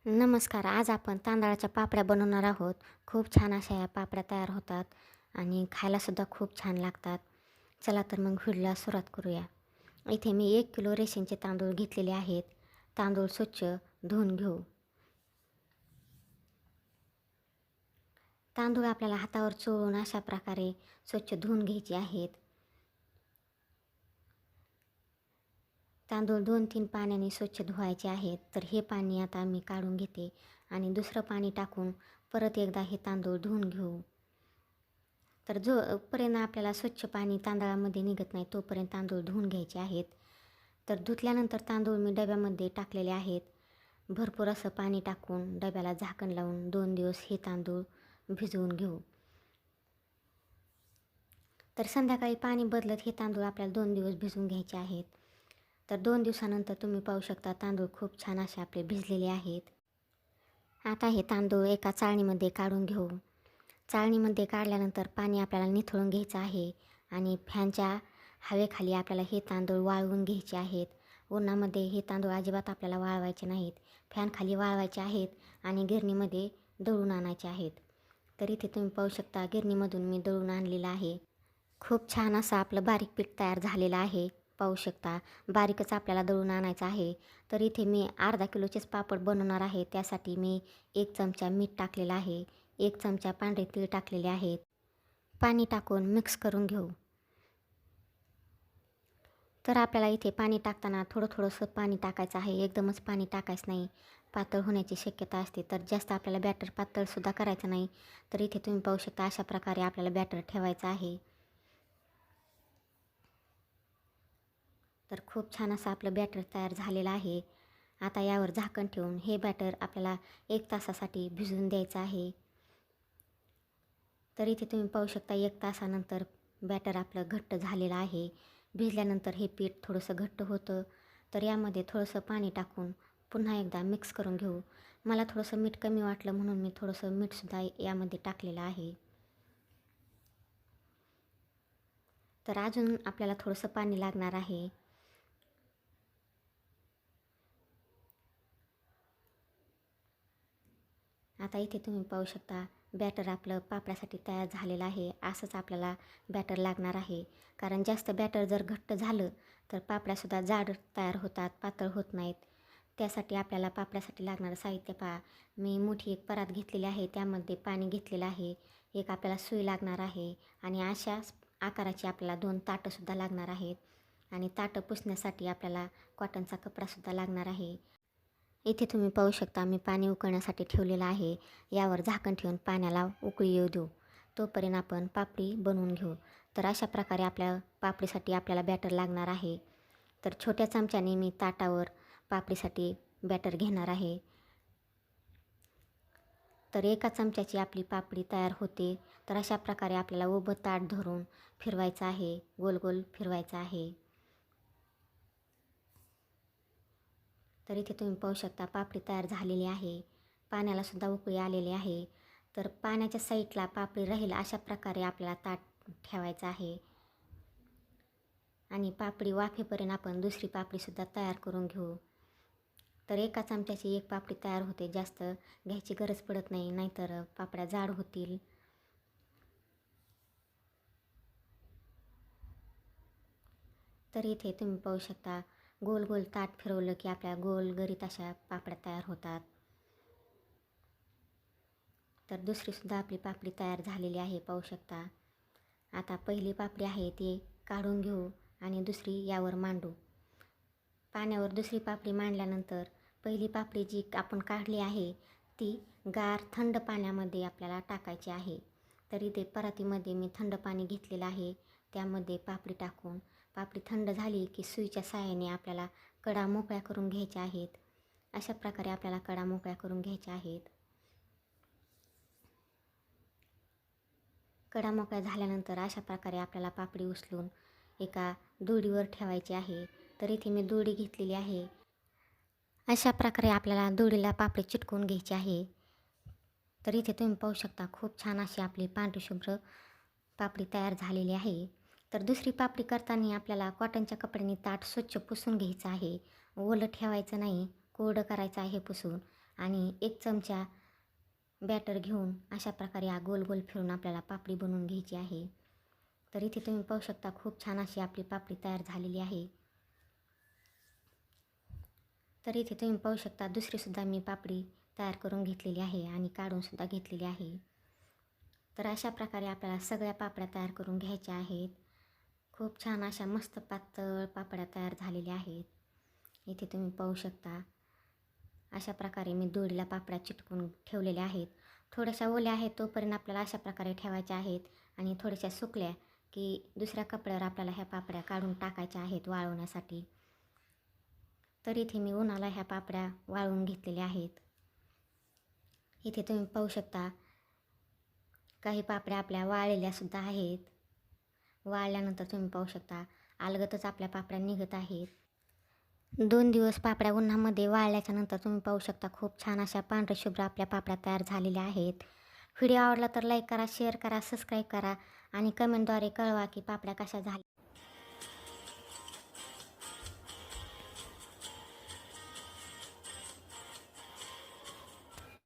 नमस्कार. आज आपण तांदळाच्या पापड्या बनवणार आहोत. खूप छान अशा या पापड्या तयार होतात आणि खायलासुद्धा खूप छान लागतात. चला तर मग व्हिडिओला सुरुवात करूया. इथे मी 1 किलो रेशनचे तांदूळ घेतलेले आहेत. तांदूळ स्वच्छ धुवून घेऊ. तांदूळ आपल्याला हातावर चोळून अशा प्रकारे स्वच्छ धुवून घ्यायचे आहेत. तांदूळ 2-3 पाण्याने स्वच्छ धुवायचे आहेत. तर हे पाणी आता मी काढून घेते आणि दुसरं पाणी टाकून परत एकदा हे तांदूळ धुवून घेऊ. तर जोपर्यंत आपल्याला स्वच्छ पाणी तांदळामध्ये निघत नाही तोपर्यंत तांदूळ धुवून घ्यायचे आहेत. तर धुतल्यानंतर तांदूळ मी डब्यामध्ये टाकलेले आहेत. भरपूर असं पाणी टाकून डब्याला झाकण लावून 2 दिवस हे तांदूळ भिजवून घेऊ. तर संध्याकाळी पाणी बदलत हे तांदूळ आपल्याला 2 दिवस भिजवून घ्यायचे आहेत. तर 2 दिवसानंतर तुम्ही पाहू शकता तांदूळ खूप छान असे आपले भिजलेले आहेत. आता हे तांदूळ एका चाळणीमध्ये काढून घेऊ. चाळणीमध्ये काढल्यानंतर पाणी आपल्याला निथळून घ्यायचं आहे आणि फॅनच्या हवेखाली आपल्याला हे तांदूळ वाळवून घ्यायचे आहेत. उन्हामध्ये हे तांदूळ अजिबात आपल्याला वाळवायचे नाहीत. फॅनखाली वाळवायचे आहेत आणि गिरणीमध्ये दळून आणायचे आहेत. तर इथे तुम्ही पाहू शकता गिरणीमधून मी दळून आणलेलं आहे. खूप छान असं आपलं बारीक पीठ तयार झालेलं आहे. पाहू शकता बारीकच आपल्याला दळून आणायचं आहे. तर इथे मी अर्धा किलोचेच पापड बनवणार आहे. त्यासाठी मी 1 चमचा मीठ टाकलेलं आहे. 1 चमचा पांढरे तीळ टाकलेले आहेत. पाणी टाकून मिक्स करून घेऊ. तर आपल्याला इथे पाणी टाकताना थोडंसं पाणी टाकायचं आहे. एकदमच पाणी टाकायचं नाही. पातळ होण्याची शक्यता असते. तर जास्त आपल्याला बॅटर पातळसुद्धा करायचं नाही. तर इथे तुम्ही पाहू शकता अशा प्रकारे आपल्याला बॅटर ठेवायचं आहे. तर खूप छान असं आपलं बॅटर तयार झालेलं आहे. आता यावर झाकण ठेवून हे बॅटर आपल्याला 1 तासासाठी भिजवून द्यायचं आहे. तर इथे तुम्ही पाहू शकता 1 तासानंतर बॅटर आपलं घट्ट झालेलं आहे. भिजल्यानंतर हे पीठ थोडंसं घट्ट होतं. तर यामध्ये थोडंसं पाणी टाकून पुन्हा एकदा मिक्स करून घेऊ. मला थोडंसं मीठ कमी वाटलं म्हणून मी थोडंसं मीठसुद्धा यामध्ये टाकलेलं आहे. तर अजून आपल्याला थोडंसं पाणी लागणार आहे. आता इथे तुम्ही पाहू शकता बॅटर आपलं पापड्यासाठी तयार झालेलं आहे. असंच आपल्याला बॅटर लागणार आहे. कारण जास्त बॅटर जर घट्ट झालं तर पापड्यासुद्धा जाड तयार होतात, पातळ होत नाहीत. त्यासाठी आपल्याला पापड्यासाठी लागणारं साहित्य पहा. मी मोठी एक परात घेतलेली आहे. त्यामध्ये पाणी घेतलेलं आहे. एक आपल्याला सुई लागणार आहे आणि अशा आकाराची आपल्याला 2 ताटंसुद्धा लागणार आहेत. आणि ताटं पुसण्यासाठी आपल्याला कॉटनचा कपडासुद्धा लागणार आहे. इथे तुम्ही पाहू शकता मी पाणी उकळण्यासाठी ठेवलेलं आहे. यावर झाकण ठेवून पाण्याला उकळी येऊ देऊ. तोपर्यंत आपण पापडी बनवून घेऊ. तर अशा प्रकारे आपल्या पापडीसाठी आपल्याला बॅटर लागणार आहे. तर छोट्या चमच्याने मी ताटावर पापडीसाठी बॅटर घेणार आहे. तर एका चमच्याची आपली पापडी तयार होते. तर अशा प्रकारे आपल्याला उभं ताट धरून फिरवायचं आहे, गोल गोल फिरवायचं आहे. तर इथे तुम्ही पाहू शकता पापडी तयार झालेली आहे. पाण्यालासुद्धा उकळी आलेली आहे. तर पाण्याच्या साईडला पापडी राहील अशा प्रकारे आपल्याला ताट ठेवायचं आहे. आणि पापडी वाफेपर्यंत आपण दुसरी पापडीसुद्धा तयार करून घेऊ. तर एका चमच्याची 1 पापडी तयार होते. जास्त घ्यायची गरज पडत नाही, नाहीतर पापड्या जाड होतील. तर इथे तुम्ही पाहू शकता गोल गोल ताट फिरवलं की आपल्या गोल गरीत अशा पापड्या तयार होतात. तर दुसरीसुद्धा आपली पापडी तयार झालेली आहे पाहू शकता. आता पहिली पापडी आहे ती काढून घेऊ आणि दुसरी यावर मांडू. पाण्यावर दुसरी पापडी मांडल्यानंतर पहिली पापडी जी आपण काढली आहे ती गार थंड पाण्यामध्ये आपल्याला टाकायची आहे. तर इथे परातीमध्ये मी थंड पाणी घेतलेलं आहे. त्यामध्ये पापडी टाकून पापडी थंड झाली की सुईच्या साहाय्याने आपल्याला कडा मोकळ्या करून घ्यायच्या आहेत. अशा प्रकारे आपल्याला कडा मोकळ्या करून घ्यायच्या आहेत. कडा मोकळ्या झाल्यानंतर अशा प्रकारे आपल्याला पापडी उचलून एका दोरीवर ठेवायची आहे. तर इथे मी दोरी घेतलेली आहे. अशा प्रकारे आपल्याला दोरीला पापडी चिटकवून घ्यायची आहे. तर इथे तुम्ही पाहू शकता खूप छान अशी आपली पांढरी शुभ्र पापडी तयार झालेली आहे. तर दुसरी पापडी करताना आपल्याला कॉटनच्या कपड्याने ताट स्वच्छ पुसून घ्यायचं आहे. ओलं ठेवायचं नाही, कोरडं करायचं आहे पुसून. आणि 1 चमचा बॅटर घेऊन अशा प्रकारे गोल गोल फिरून आपल्याला पापडी बनवून घ्यायची आहे. तर इथे तुम्ही पाहू शकता खूप छान अशी आपली पापडी तयार झालेली आहे. तर इथे तुम्ही पाहू शकता दुसरीसुद्धा मी पापडी तयार करून घेतलेली आहे आणि काढूनसुद्धा घेतलेली आहे. तर अशा प्रकारे आपल्याला सगळ्या पापड्या तयार करून घ्यायच्या आहेत. खूप छान अशा मस्त पातळ पापड्या तयार झालेल्या आहेत. इथे तुम्ही पाहू शकता अशा प्रकारे मी दोरीला पापड्या चिटकून ठेवलेल्या आहेत. थोड्याशा ओल्या आहेत तोपर्यंत आपल्याला अशा प्रकारे ठेवायच्या आहेत आणि थोड्याशा सुकल्या की दुसऱ्या कपड्यावर आपल्याला ह्या पापड्या काढून टाकायच्या आहेत वाळवण्यासाठी. तर इथे मी उन्हाला ह्या पापड्या वाळवून घेतलेल्या आहेत. इथे तुम्ही पाहू शकता काही पापड्या आपल्या वाळलेल्यासुद्धा आहेत. वाळल्यानंतर तुम्ही पाहू शकता अलगदच आपल्या पापड्या निघत आहेत. 2 दिवस पापड्या उन्हामध्ये वाळल्याच्या नंतर तुम्ही पाहू शकता खूप छान अशा पांढऱ्या शुभ्र आपल्या पापड्या तयार झालेल्या आहेत. व्हिडिओ आवडला तर लाईक करा, शेअर करा, सबस्क्राईब करा आणि कमेंटद्वारे कळवा की पापड्या कशा झाल्या.